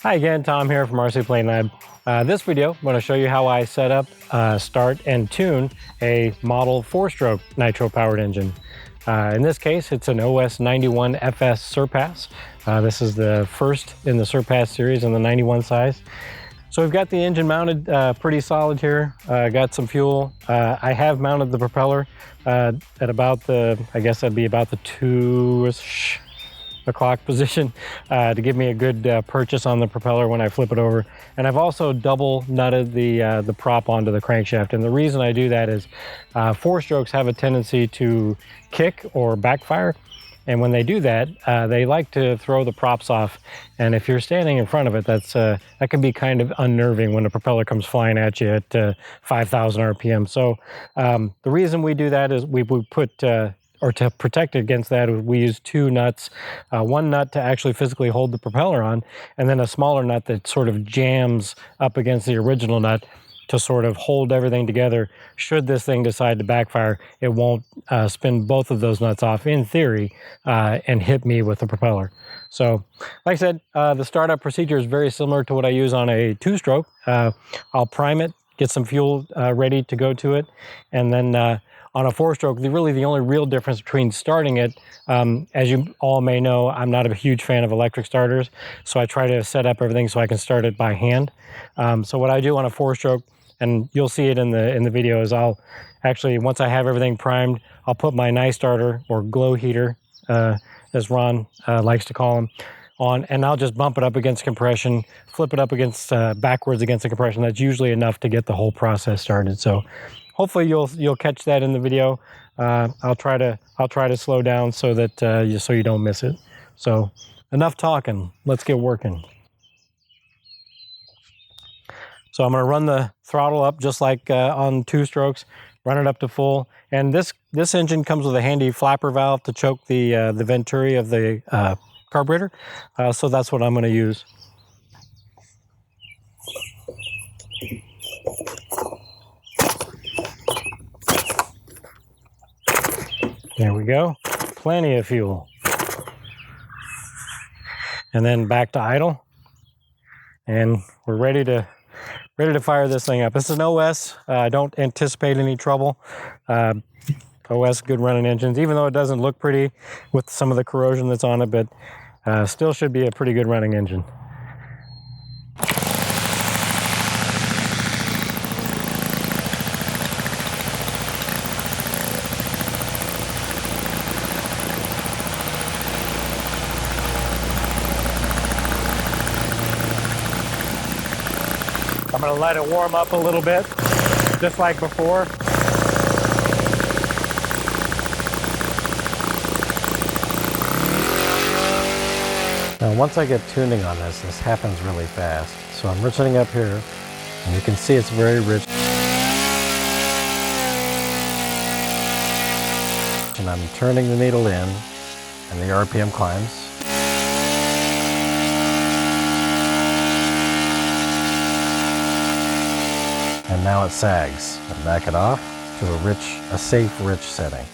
Hi again, Tom here from RC Airplane Lab. This video, I'm going to show you how I set up, start, and tune a model 4-stroke nitro-powered engine. In this case, it's an FS-91 FS Surpass. This is the first in the Surpass series in the 91 size. So we've got the engine mounted pretty solid here. Got some fuel. I have mounted the propeller at about the, I guess that'd be about the 2-ish o'clock position to give me a good purchase on the propeller when I flip it over. And I've also double nutted the prop onto the crankshaft. And the reason I do that is 4-strokes have a tendency to kick or backfire. And when they do that, they like to throw the props off. And if you're standing in front of it, that can be kind of unnerving when the propeller comes flying at you at 5,000 RPM. So the reason we do that is we put or to protect against that, we use 2 nuts, one nut to actually physically hold the propeller on, and then a smaller nut that sort of jams up against the original nut to sort of hold everything together. Should this thing decide to backfire, it won't spin both of those nuts off, in theory, and hit me with the propeller. So, like I said, the startup procedure is very similar to what I use on a 2-stroke. I'll prime it, get some fuel ready to go to it, and then on a 4-stroke, really the only real difference between starting it, as you all may know, I'm not a huge fan of electric starters, so I try to set up everything so I can start it by hand. So what I do on a 4-stroke, and you'll see it in the video, is I'll actually, once I have everything primed, I'll put my nice starter or glow heater, as Ron likes to call them, on, and I'll just bump it up against compression, flip it up against backwards against the compression. That's usually enough to get the whole process started. So hopefully you'll catch that in the video. I'll try to slow down so that so you don't miss it. So enough talking. Let's get working. So I'm going to run the throttle up just like on 2-strokes. Run it up to full. And this engine comes with a handy flapper valve to choke the venturi of the carburetor. So that's what I'm going to use. There we go, plenty of fuel. And then back to idle. And we're ready to fire this thing up. This is an OS. I don't anticipate any trouble. OS, good running engines, even though it doesn't look pretty with some of the corrosion that's on it, but still should be a pretty good running engine. I'm going to let it warm up a little bit, just like before. Now, once I get tuning on this happens really fast. So I'm richening up here, and you can see it's very rich. And I'm turning the needle in, and the RPM climbs. And now it sags. I back it off to a safe, rich setting.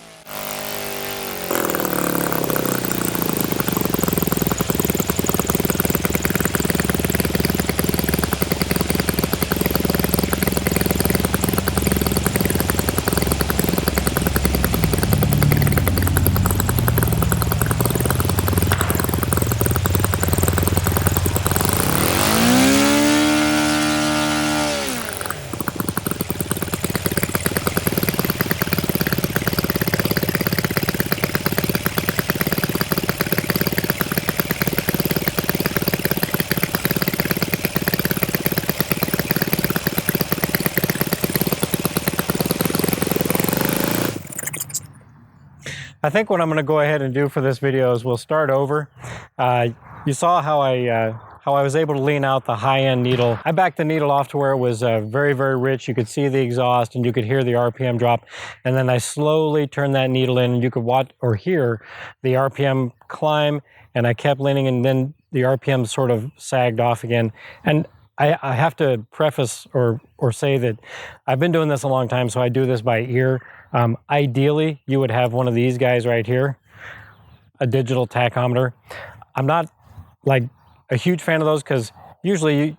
I think what I'm going to go ahead and do for this video is we'll start over. You saw how I was able to lean out the high-end needle. I backed the needle off to where it was very, very rich. You could see the exhaust and you could hear the RPM drop. And then I slowly turned that needle in and you could watch or hear the RPM climb. And I kept leaning, and then the RPM sort of sagged off again. And I have to preface or say that I've been doing this a long time, so I do this by ear. Ideally, you would have one of these guys right here, a digital tachometer. I'm not like a huge fan of those because usually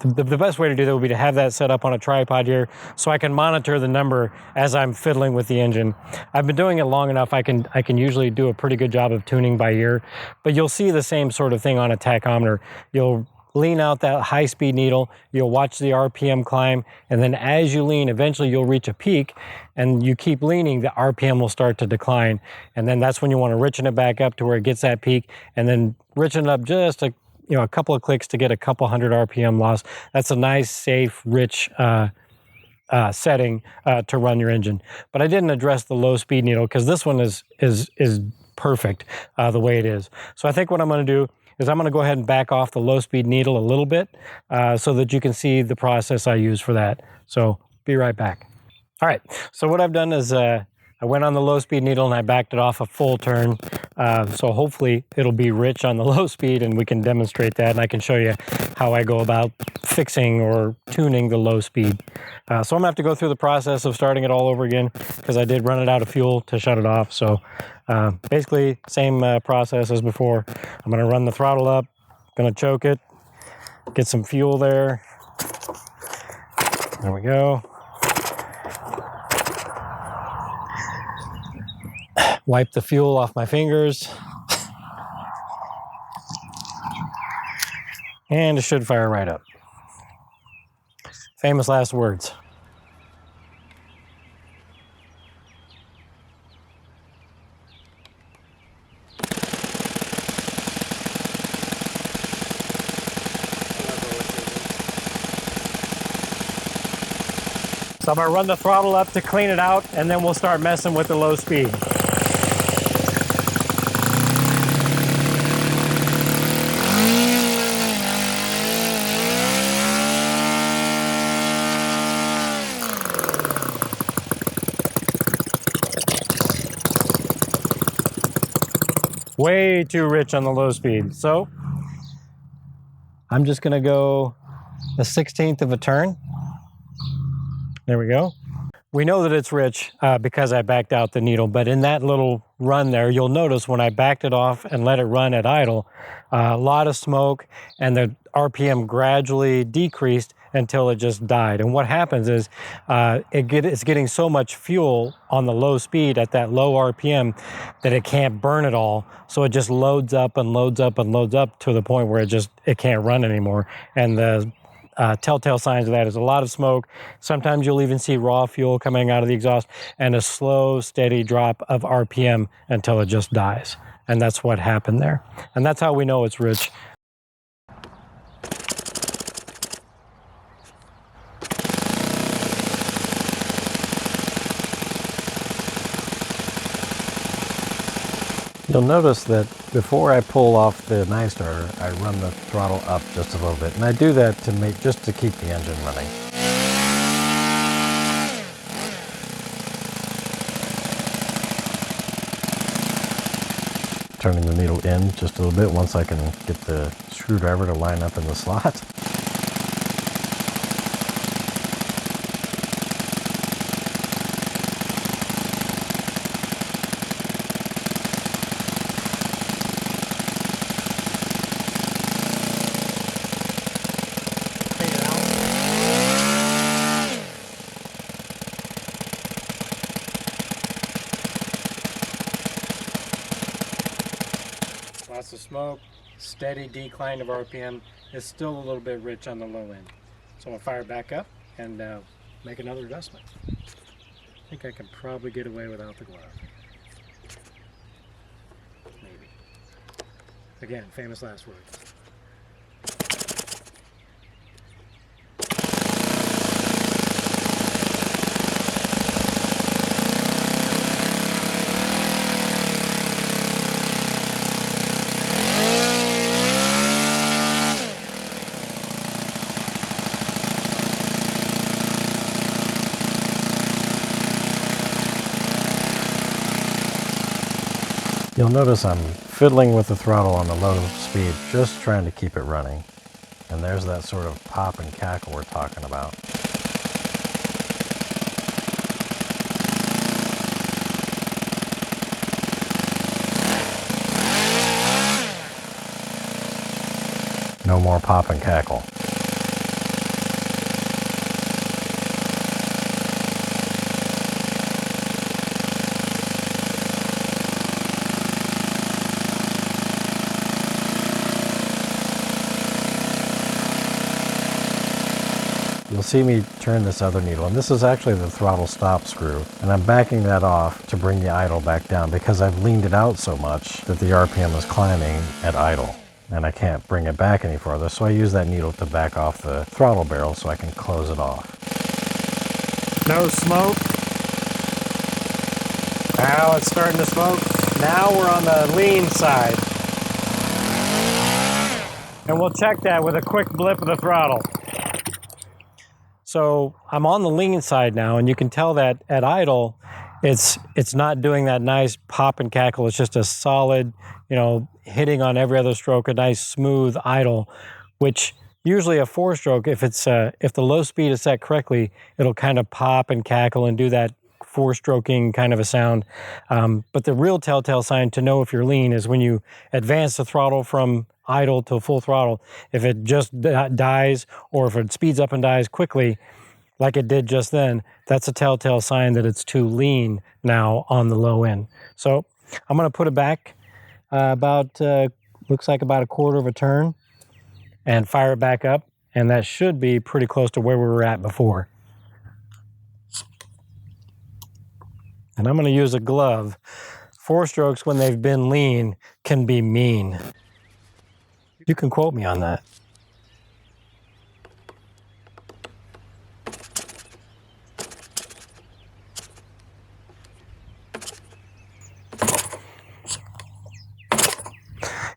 the best way to do that would be to have that set up on a tripod here so I can monitor the number as I'm fiddling with the engine. I've been doing it long enough, I can usually do a pretty good job of tuning by ear, but you'll see the same sort of thing on a tachometer. You'll lean out that high-speed needle, you'll watch the RPM climb, and then as you lean, eventually you'll reach a peak, and you keep leaning, the RPM will start to decline, and then that's when you want to richen it back up to where it gets that peak, and then richen it up just a couple of clicks to get a couple hundred RPM loss. That's a nice, safe, rich setting to run your engine. But I didn't address the low-speed needle because this one is perfect the way it is. So I think what I'm going to do is I'm going to go ahead and back off the low-speed needle a little bit so that you can see the process I use for that. So be right back. All right, so what I've done is I went on the low-speed needle and I backed it off a full turn. So hopefully it'll be rich on the low speed and we can demonstrate that, and I can show you how I go about fixing or tuning the low speed. So I'm going to have to go through the process of starting it all over again because I did run it out of fuel to shut it off. So basically same process as before. I'm going to run the throttle up, going to choke it, get some fuel there. There we go. Wipe the fuel off my fingers. And it should fire right up. Famous last words. So I'm going to run the throttle up to clean it out, and then we'll start messing with the low speed. Way too rich on the low speed. So I'm just going to go a 1/16 of a turn. There we go. We know that it's rich because I backed out the needle, but in that little run there, you'll notice when I backed it off and let it run at idle, a lot of smoke, and the RPM gradually decreased until it just died. And what happens is it's getting so much fuel on the low speed at that low RPM that it can't burn it all. So it just loads up and loads up and loads up to the point where it can't run anymore. And the telltale signs of that is a lot of smoke. Sometimes you'll even see raw fuel coming out of the exhaust and a slow, steady drop of RPM until it just dies. And that's what happened there. And that's how we know it's rich. You'll notice that before I pull off the knife starter, I run the throttle up just a little bit, and I do that just to keep the engine running. Turning the needle in just a little bit once I can get the screwdriver to line up in the slot. Lots of smoke, steady decline of RPM. It's still a little bit rich on the low end. So I'm going to fire back up and make another adjustment. I think I can probably get away without the glove. Maybe. Again, famous last words. You'll notice I'm fiddling with the throttle on the low speed, just trying to keep it running. And there's that sort of pop and cackle we're talking about. No more pop and cackle. You'll see me turn this other needle, and this is actually the throttle stop screw, and I'm backing that off to bring the idle back down because I've leaned it out so much that the RPM is climbing at idle. And I can't bring it back any farther, so I use that needle to back off the throttle barrel so I can close it off. No smoke. Now it's starting to smoke. Now we're on the lean side. And we'll check that with a quick blip of the throttle. So I'm on the lean side now, and you can tell that at idle, it's not doing that nice pop and cackle. It's just a solid, hitting on every other stroke, a nice smooth idle, which usually a four-stroke, if the low speed is set correctly, it'll kind of pop and cackle and do that four-stroking kind of a sound. But the real telltale sign to know if you're lean is when you advance the throttle from idle to full throttle. If it just dies, or if it speeds up and dies quickly, like it did just then, that's a telltale sign that it's too lean now on the low end. So I'm going to put it back looks like about a quarter of a turn and fire it back up. And that should be pretty close to where we were at before. And I'm going to use a glove. Four strokes when they've been lean can be mean. You can quote me on that.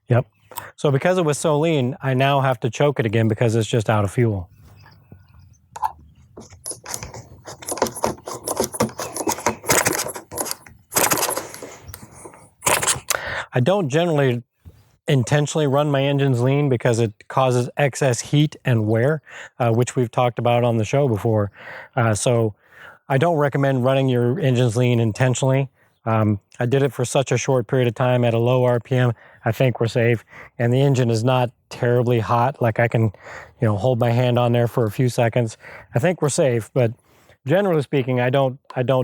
Yep. So because it was so lean, I now have to choke it again because it's just out of fuel. I don't generally intentionally run my engines lean because it causes excess heat and wear, which we've talked about on the show before. So I don't recommend running your engines lean intentionally. I did it for such a short period of time at a low RPM. I think we're safe, and the engine is not terribly hot. Like I can, hold my hand on there for a few seconds. I think we're safe, but generally speaking, I don't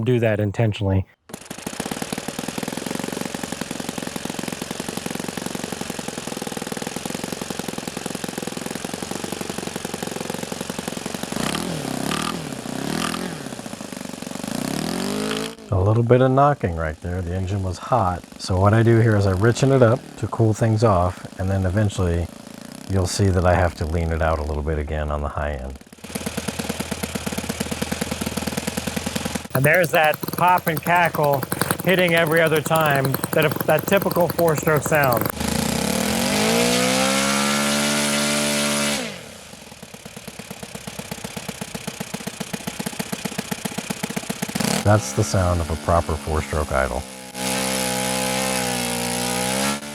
do that intentionally. A little bit of knocking right there. The engine was hot. So what I do here is I richen it up to cool things off, and then eventually you'll see that I have to lean it out a little bit again on the high end. And there's that pop and cackle hitting every other time, that typical four-stroke sound. That's the sound of a proper four-stroke idle.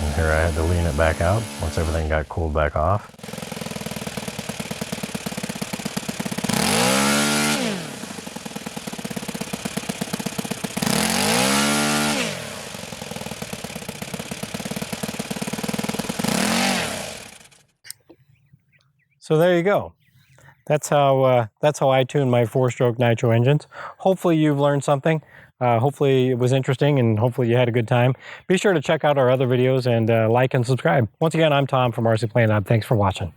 And here I had to lean it back out once everything got cooled back off. So there you go. That's how I tune my four-stroke nitro engines. Hopefully you've learned something. Hopefully it was interesting, and hopefully you had a good time. Be sure to check out our other videos and like and subscribe. Once again, I'm Tom from RC Airplane Engine. Thanks for watching.